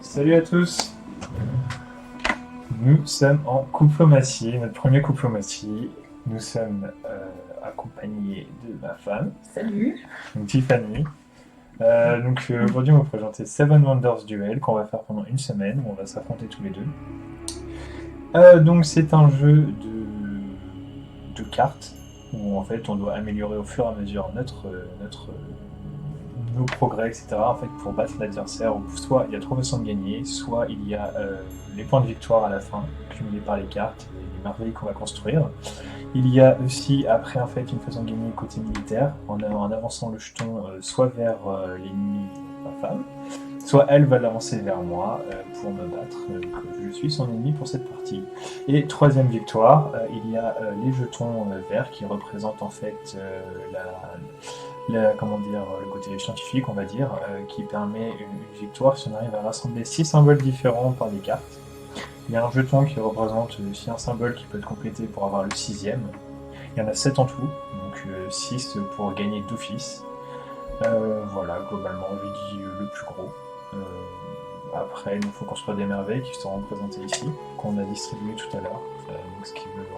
Salut à tous. Nous sommes en couplomatie, notre premier couplomatie. Nous sommes accompagnés de ma femme, Salut. donc Tiffany. Aujourd'hui, on va présenter Seven Wonders Duel qu'on va faire pendant une semaine où on va s'affronter tous les deux. Donc c'est un jeu de cartes où en fait on doit améliorer au fur et à mesure nos progrès, etc. En fait, pour battre l'adversaire, soit il y a 3 façons de gagner, soit il y a les points de victoire à la fin, cumulés par les cartes, les merveilles qu'on va construire. Il y a aussi après en fait une façon de gagner côté militaire, en avançant le jeton soit vers l'ennemi, ma femme, soit elle va l'avancer vers moi pour me battre. Donc je suis son ennemi pour cette partie. Et troisième victoire, il y a les jetons verts qui représentent en fait comment dire, le côté scientifique, on va dire, qui permet une victoire si on arrive à rassembler 6 symboles différents par les cartes. Il y a un jeton qui représente aussi un symbole qui peut être complété pour avoir le sixième. Il y en a 7 en tout, donc 6 pour gagner d'office. Voilà, globalement, je dis le plus gros. Après, il nous faut construire des merveilles qui sont représentées ici, qu'on a distribuées tout à l'heure.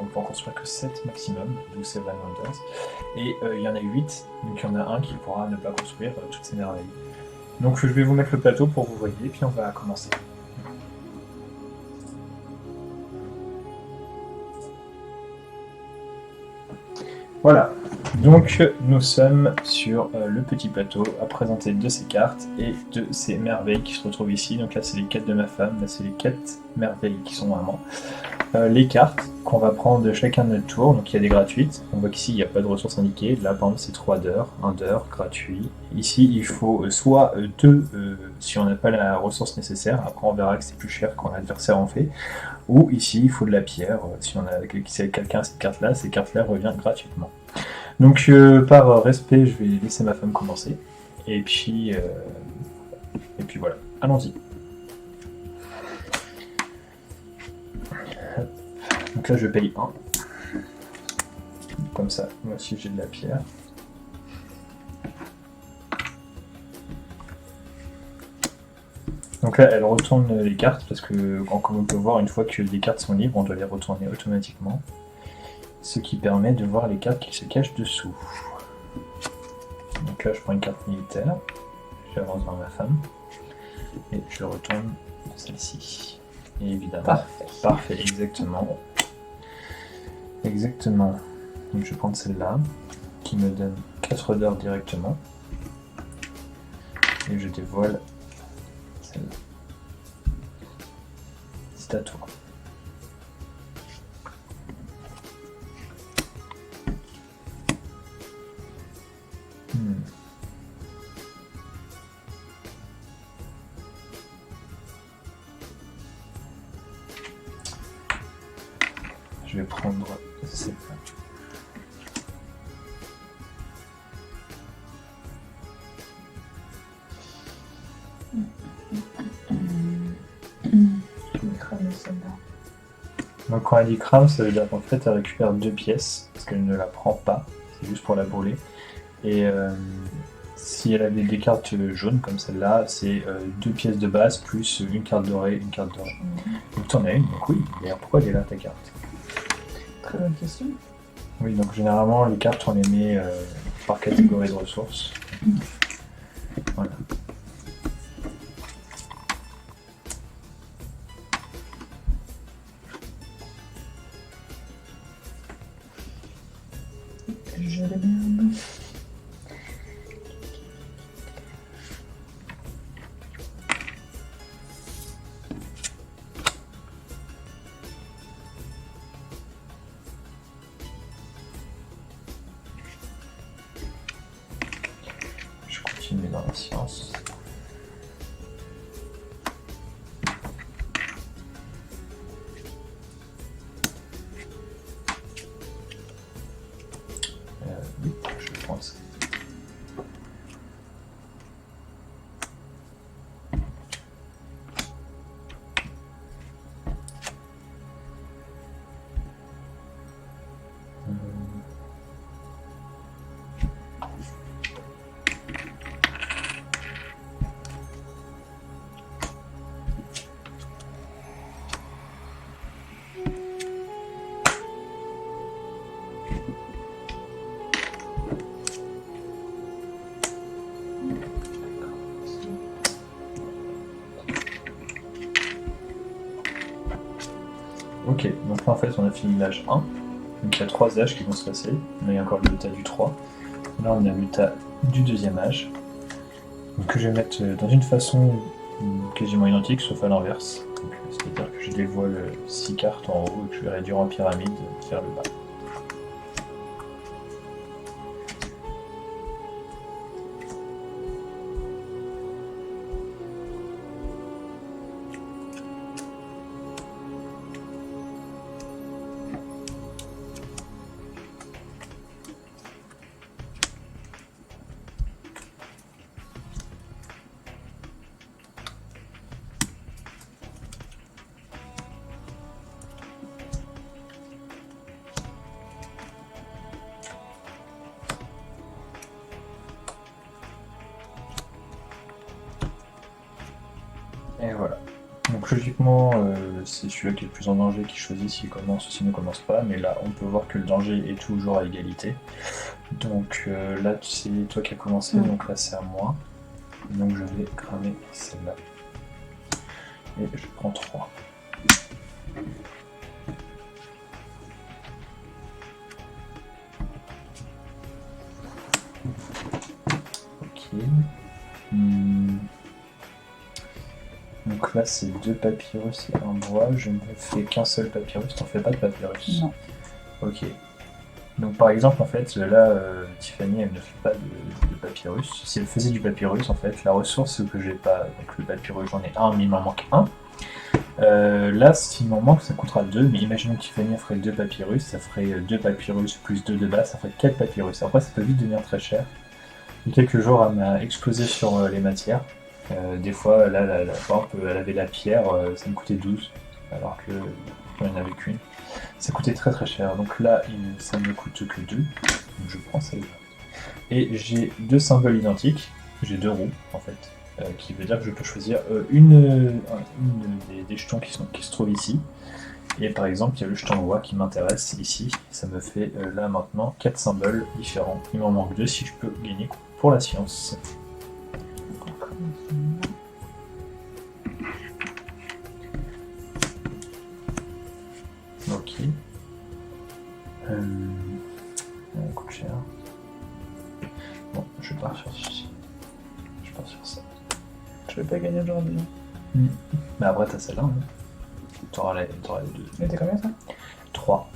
On peut en construire que 7 maximum, d'où Seven Wonders. Et il y en a 8, donc il y en a un qui pourra ne pas construire toutes ces merveilles. Donc je vais vous mettre le plateau pour que vous voyez, puis on va commencer. Voilà, donc nous sommes sur le petit plateau à présenter de ces cartes et de ces merveilles qui se retrouvent ici. Donc là c'est les 4 de ma femme, là c'est les 4 merveilles qui sont vraiment. Les cartes qu'on va prendre de chacun de notre tour, donc il y a des gratuites. On voit qu'ici il n'y a pas de ressources indiquées. Là par exemple c'est 3 d'heures, 1 d'heure gratuit. Ici il faut soit 2 si on n'a pas la ressource nécessaire. Après on verra que c'est plus cher quand l'adversaire en fait. Ou ici, il faut de la pierre. Si quelqu'un a cette carte-là, cette carte-là revient gratuitement. Donc, par respect, je vais laisser ma femme commencer. Et puis voilà. Allons-y. Donc là, je paye 1. Comme ça, moi aussi, j'ai de la pierre. Donc là, elle retourne les cartes parce que, comme on peut voir, une fois que les cartes sont libres, on doit les retourner automatiquement. Ce qui permet de voir les cartes qui se cachent dessous. Donc là, je prends une carte militaire, j'avance vers ma femme, et je retourne celle-ci. Et évidemment, parfait, exactement. Exactement. Donc je vais prendre celle-là, qui me donne 4 d'heures directement. Et je dévoile celle-là. C'est à toi. Je vais prendre celle-là. Donc quand elle dit crame, ça veut dire qu'en fait elle récupère 2 pièces, parce qu'elle ne la prend pas, c'est juste pour la brûler. Et si elle avait des cartes jaunes comme celle-là, c'est 2 pièces de base plus une carte dorée, une carte dorée. Donc t'en as une, donc oui. D'ailleurs, pourquoi elle est là ta carte? Très bonne question. Oui, donc généralement les cartes on les met par catégorie de ressources. Voilà. Je le merde. Je continue dans la science. Oui, je prends ça. Ok, donc là en fait on a fini l'âge 1. Donc il y a 3 âges qui vont se passer. Là il y a encore le tas du 3. Là on a le tas du deuxième âge. Donc que je vais mettre dans une façon quasiment identique sauf à l'inverse. C'est-à-dire que je dévoile 6 cartes en haut et que je vais réduire en pyramide vers le bas. Et voilà. Donc logiquement, c'est celui-là qui est le plus en danger qui choisit s'il commence ou s'il ne commence pas, mais là on peut voir que le danger est toujours à égalité. Donc là c'est toi qui as commencé, donc là c'est à moi. Donc je vais cramer celle-là. Et je prends 3. Ok. Donc là c'est 2 papyrus et 1 bois. Je ne fais qu'un seul papyrus, t'en fais pas de papyrus? Non. Ok. Donc par exemple en fait là Tiffany elle ne fait pas de papyrus. Si elle faisait du papyrus en fait la ressource que j'ai pas, donc le papyrus j'en ai un mais il m'en manque un. Là s'il m'en manque ça coûtera 2, mais imaginons que Tiffany ferait 2 papyrus, ça ferait 2 papyrus plus 2 de base, ça ferait 4 papyrus. Après ça peut vite devenir très cher. Il y a quelques jours elle m'a explosé sur les matières. Des fois là par exemple elle avait la pierre, ça me coûtait 12 alors que il n'y en avait qu'une. Ça coûtait très très cher, donc là ça ne me coûte que 2, donc je prends celle-là. Et j'ai 2 symboles identiques, j'ai 2 roues en fait, qui veut dire que je peux choisir une des jetons qui se trouvent ici. Et par exemple, il y a le jeton roi qui m'intéresse ici, ça me fait là maintenant 4 symboles différents. Il m'en manque 2 si je peux gagner pour la science. Ok. Ça coûte cher. Bon, je pars sur ceci. Je pars sur ça. Je vais pas gagner aujourd'hui. Mais après, t'as celle-là. Hein. T'auras les 2. Mais t'es combien ça? 3.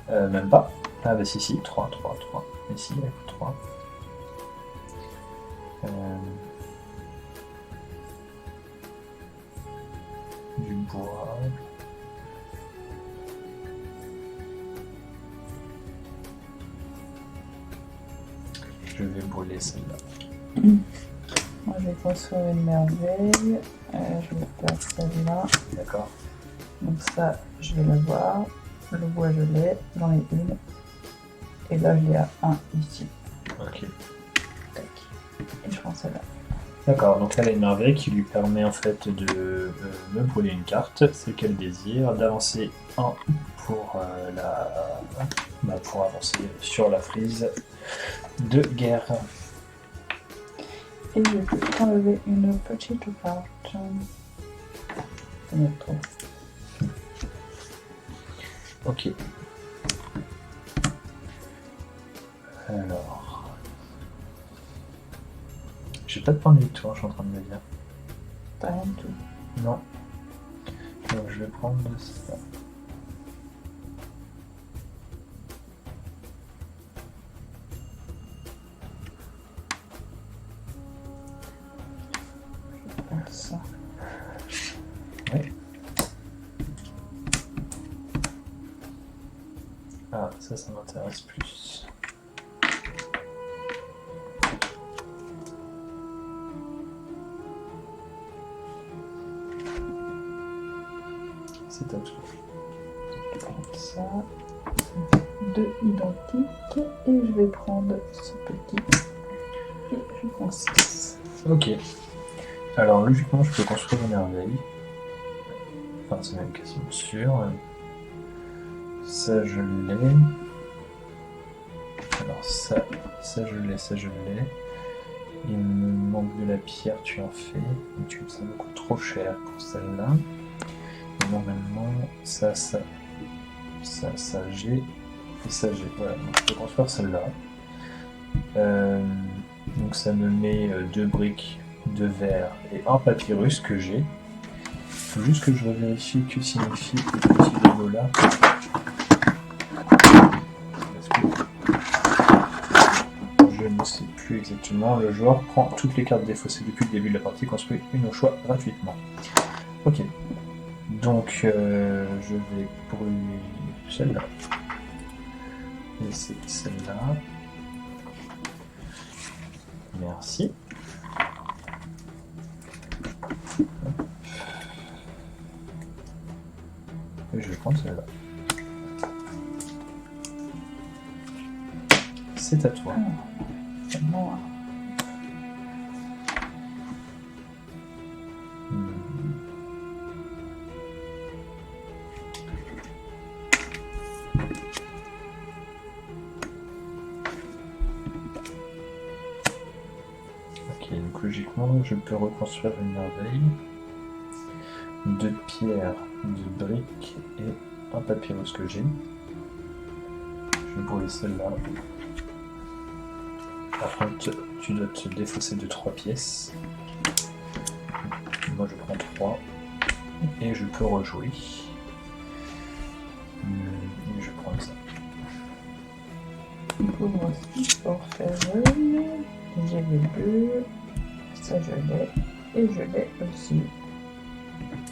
Même pas. Ah bah si, 3. Mais si, elle coûte 3. Du bois. Je vais brûler celle-là. Moi je vais construire une merveille. Je vais faire celle-là. D'accord. Donc ça, je vais l'avoir. Le bois, je l'ai. J'en ai une. Et là, je l'ai à 1 ici. Ok. Tac. Et je prends celle-là. D'accord, donc là, elle a une merveille qui lui permet en fait de me brûler une carte, c'est qu'elle désire, d'avancer 1 pour pour avancer sur la frise de guerre. Et je peux enlever une petite carte. Il y a trop. Ok. Alors. J'ai pas de point de victoire, je suis en train de me dire. T'as rien du tout. Non. Donc je vais prendre ça. Ça. Ouais. Ah, ça m'intéresse plus. C'est à toi. Je vais prendre ça. 2 identiques. Et je vais prendre ce petit. Et je prends 6. Ok. Alors logiquement je peux construire une merveille. Enfin c'est même quasiment sûr. Ça je l'ai. Alors ça je l'ai. Il me manque de la pierre, tu en fais. Mais ça me coûte trop cher pour celle-là. Et normalement, ça j'ai. Et ça j'ai. Voilà, donc je peux construire celle-là. Donc ça me met 2 briques de verre et un papyrus que j'ai. Il faut juste que je revérifie que signifie ce petit logo là. Parce que je ne sais plus exactement. Le joueur prend toutes les cartes défaussées depuis le début de la partie, construit une au choix gratuitement. Ok. Donc je vais brûler celle-là. Et c'est celle-là. Merci. Et je vais prendre celle-là. C'est à toi. C'est moi. Ok, donc logiquement, je peux reconstruire une merveille. 2 pierres, 2 briques et un papyrus que j'ai. Je vais brûler celle-là. Par contre, tu dois te défausser de 3 pièces. Moi je prends 3. Et je peux rejouer. Et je prends ça. Du coup, moi aussi, pour faire une, j'ai les deux. Ça, je l'ai. Et je l'ai aussi.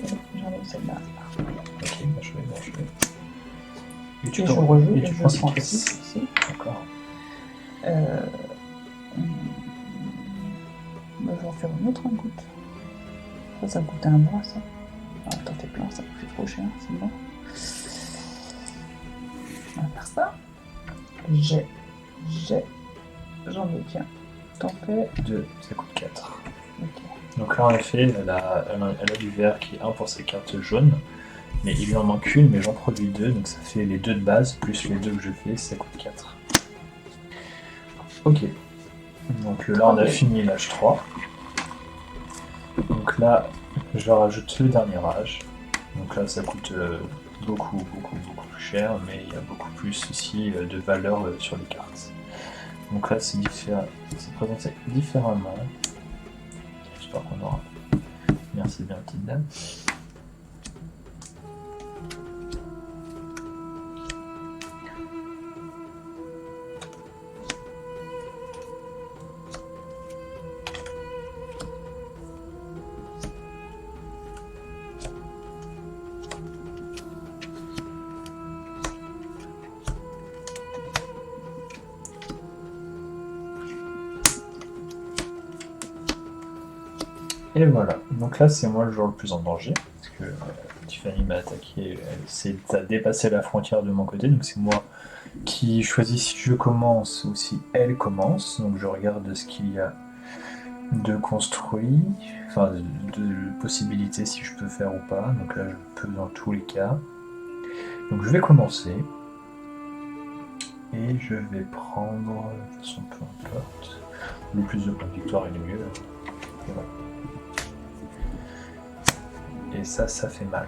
Et j'en ai celle-là. Ok, bah je vais. Et je rejoue et je prends prends 6 6 pièces. ici. D'accord. Je vais en faire une autre en goutte. Ça me coûtait un mois, ça. Ah, t'en fais plein, ça coûte trop cher, c'est bon. On va faire ça. J'en ai qu'un. T'en fais 2, ça coûte 4. Ok. Donc là, en effet, elle a du vert qui est 1 pour ses cartes jaunes. Mais il lui en manque une, mais j'en produis 2, donc ça fait les 2 de base, plus les 2 que je fais, ça coûte 4. Ok. Donc là, on a fini l'âge 3. Donc là, je rajoute le dernier âge. Donc là, ça coûte beaucoup plus cher, mais il y a beaucoup plus ici de valeur sur les cartes. Donc là, c'est présenté différemment. J'espère qu'on aura. Merci bien, petite dame. Et voilà, donc là c'est moi le joueur le plus en danger, parce que Tiffany m'a attaqué, elle a dépassé la frontière de mon côté, donc c'est moi qui choisis si je commence ou si elle commence, donc je regarde ce qu'il y a de construit, enfin de possibilités si je peux faire ou pas, donc là je peux dans tous les cas. Donc je vais commencer, et je vais prendre, de toute façon peu importe, le plus de points de victoire est le mieux, et voilà. Et ça fait mal.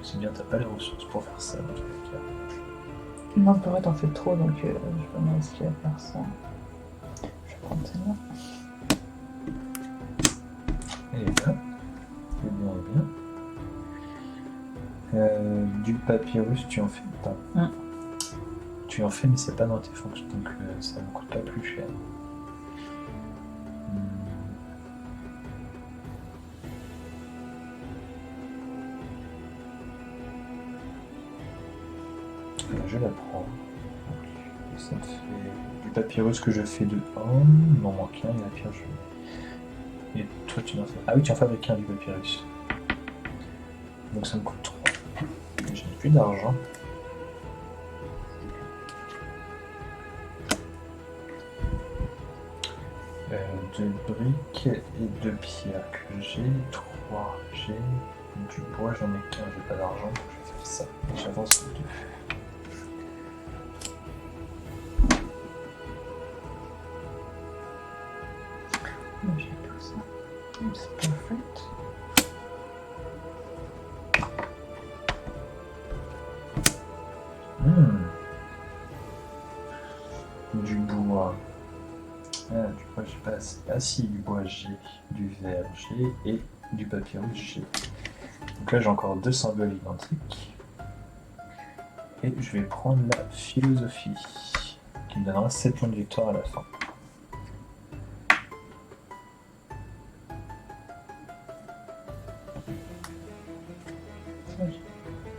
C'est bien, t'as pas les ressources pour faire ça dans tous les cas. Non, pour vrai, t'en fais trop, donc je vais pas me risquer à faire ça. Je vais prendre celle-là. Elle est bien. Du papyrus, tu en fais pas. Tu en fais, mais c'est pas dans tes fonctions, donc ça ne coûte pas plus cher. Je la prends. Donc, ça me fait du papyrus que je fais de 1. Il m'en manque un, et la pierre je... Et toi tu en fais... Ah oui, tu en fabriques un du papyrus. Donc ça me coûte 3. Je n'ai plus d'argent. Deux briques et 2 pierres que j'ai. 3 j'ai. Du bois j'en ai qu'un, j'ai pas d'argent, donc je vais faire ça. J'avance les 2. J'ai tout ça. C'est perfect. Du bois. Ah, du bois, j'ai pas assez. Ah si, du bois, j'ai. Du verre, j'ai. Et du papyrus, j'ai. Donc là, j'ai encore 2 symboles identiques. Et je vais prendre la philosophie, qui me donnera 7 points de victoire à la fin.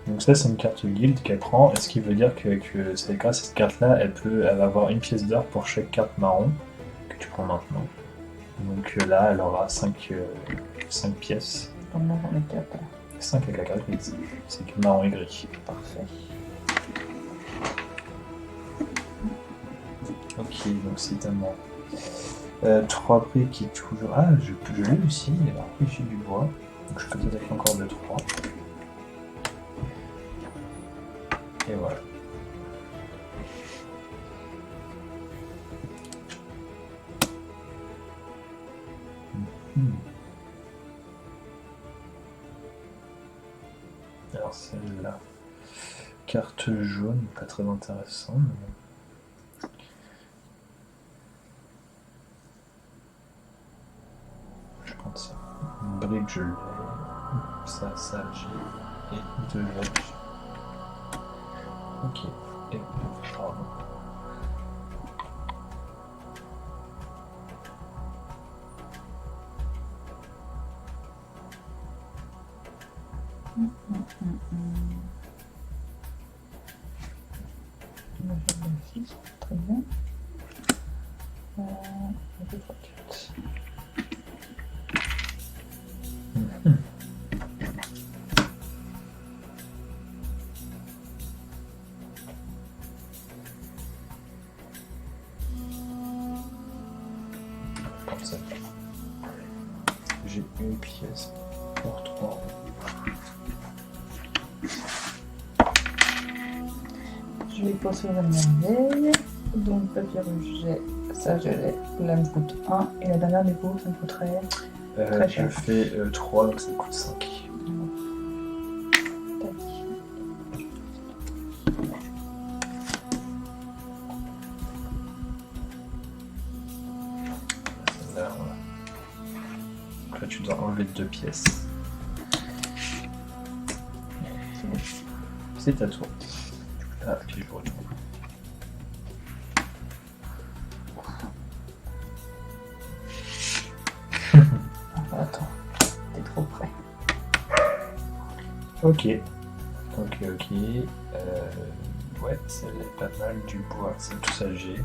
Donc ça, c'est une carte guild qu'elle prend, et ce qui veut dire que grâce à cette carte-là, elle va avoir une pièce d'or pour chaque carte marron que tu prends maintenant. Donc là, elle aura 5 pièces. Donc là, j'en ai 4. 5 avec la carte grise. C'est que marron et gris. Parfait. Ok, donc c'est à moi. 3 briques qui toujours. Ah, je l'ai aussi. Alors oui, j'ai du bois. Donc je peux t'attaquer encore de 3. Et voilà. Alors celle-là. Carte jaune, pas très intéressant. Mais... je prends ça. Une brique, je l'ai. Ça, j'ai. Et 2 veg. Ok. Et pardon. Très bien. 2, 3, 4. Comme ça. J'ai une pièce pour 3. Je vais poursuivre la merveille. Donc, papyrus, j'ai. Ça, je l'ai. Là, me coûte 1. Et la dernière, du coup, ça me coûterait. Très cher. Je fais 3, donc ça me coûte 5. Tac. Là, voilà. Donc là, tu dois enlever 2 pièces. C'est à toi. Ah, puis je retourne. Attends, t'es trop près. Ok. Ok. Ouais, celle-là est pas mal. Du bois, c'est tout ça j'ai.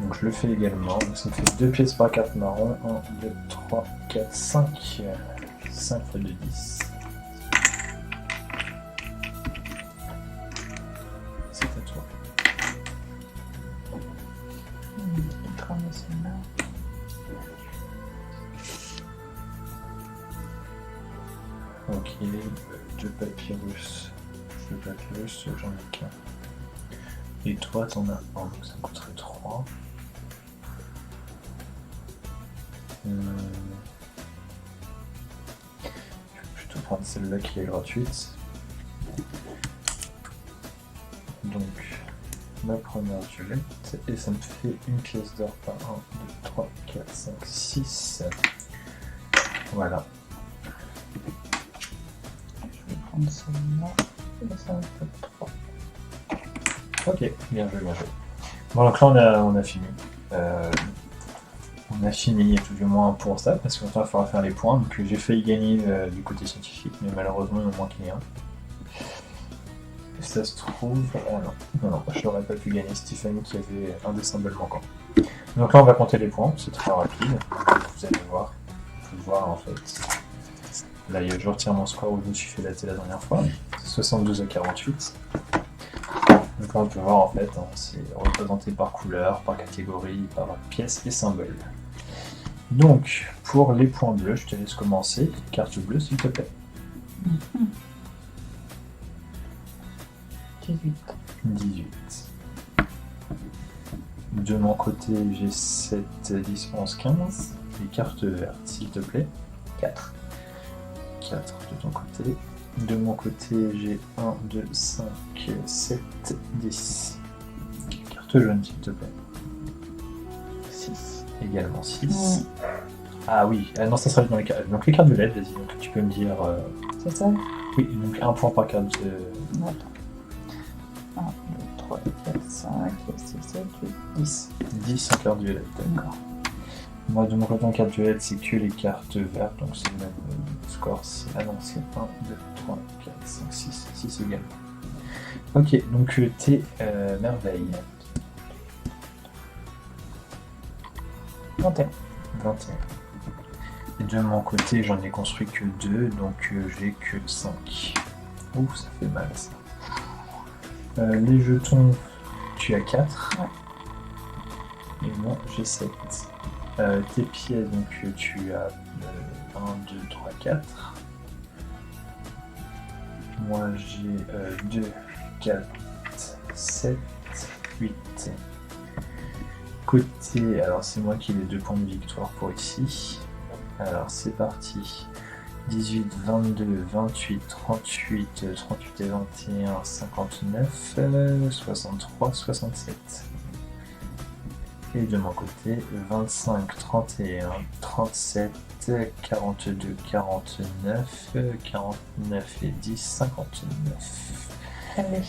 Donc je le fais également. Donc ça me fait 2 pièces par carte marron. 1, 2, 3, 4, 5. 5 fois 2, 10. C'est à toi. Je vais cramer celle-là. Ok, 2 papyrus. 2 papyrus, j'en ai qu'un. Et toi, t'en as un, donc ça me coûterait 3. Je vais plutôt prendre celle-là qui est gratuite. Donc, ma première violette, et ça me fait une pièce d'or par 1, 2, 3, 4, 5, 6. Voilà. Je vais prendre celle-là. Et ça me fait 3. Ok, bien joué. Bon, donc là, on a fini. On a fini, tout du moins pour ça, parce qu'il va falloir faire les points. Donc j'ai failli gagner du côté scientifique, mais malheureusement, il m'en manquait un. Et ça se trouve... Ah non, je n'aurais pas pu gagner Stéphanie qui avait un des symboles manquants. Donc là, on va compter les points, c'est très rapide. Vous allez voir. Vous pouvez voir, en fait. Là, je retire mon score où je me suis fait latter la dernière fois. C'est 72 à 48. Donc là, on peut voir, en fait, c'est représenté par couleur, par catégorie, par pièce et symbole. Donc, pour les points bleus, je te laisse commencer. Carte bleue, s'il te plaît. 18. De mon côté, j'ai 7, 10, 11, 15. les cartes vertes, s'il te plaît. 4. 4 de ton côté. De mon côté, j'ai 1, 2, 5, 7, 10. Carte jaune, s'il te plaît. 6. Également 6. Ah oui, non, ça sera dans les cartes. Donc les cartes violettes, vas-y, donc tu peux me dire. C'est ça? Oui, donc un point par carte. Attends. 1, 2, 3, 4, 5, 6, 7, 8, 10. 10 en carte violette, d'accord. Moi, de mon côté, en carte violette, c'est que les cartes vertes, donc c'est le même score. Ah non, c'est 1, 2, 3, 4, 5, 6. 6 également. Ok, donc t'es merveille. 21. 21. Et de mon côté, j'en ai construit que 2, donc j'ai que 5. Ouh, ça fait mal ça. Les jetons, tu as 4. Ouais. Et moi, j'ai 7. Tes pièces, donc tu as 1, 2, 3, 4. Moi, j'ai 2, 4, 7, 8. Côté, alors c'est moi qui ai les 2 points de victoire pour ici. Alors c'est parti. 18, 22, 28, 38, 38 et 21, 59, 63, 67. Et de mon côté, 25, 31, 37, 42, 49, 49 et 10, 59. Allez.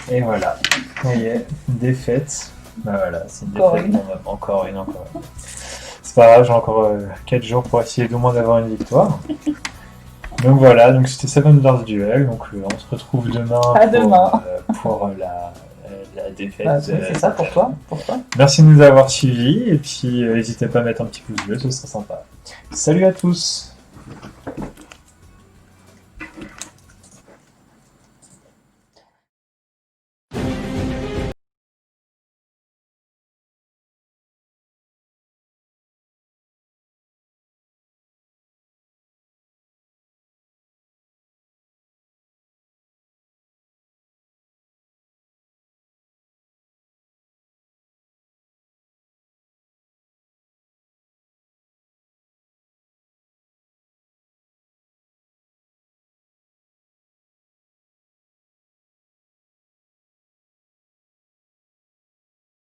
Et voilà. Ça y est, défaite. Bah voilà, c'est une Encore défaite une. pour moi. Encore une. C'est pas grave, j'ai encore 4 jours pour essayer d'au moins d'avoir une victoire. Donc voilà, donc c'était Seven Wonders Duel. Donc on se retrouve demain pour la défaite. Bah, c'est ça pour toi. Merci de nous avoir suivis et puis n'hésitez pas à mettre un petit pouce bleu, ce serait sympa. Salut à tous!